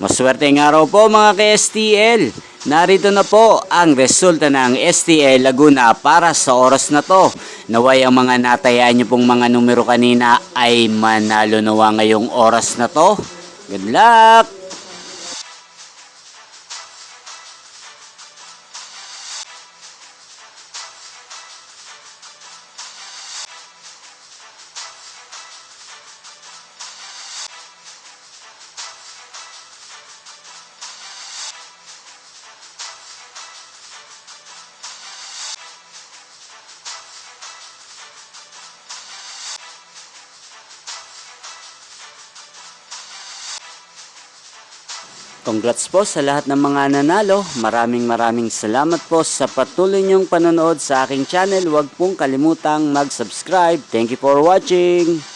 Maswerteng araw po mga ka-STL. Narito na po ang resulta ng STL Laguna para sa oras na to. Naway ang mga natayaan nyo pong mga numero kanina ay manalo nawa ngayong oras na to. Good luck! Congrats po sa lahat ng mga nanalo. Maraming salamat po sa patuloy niyong panonood sa aking channel. Huwag pong kalimutang mag-subscribe. Thank you for watching.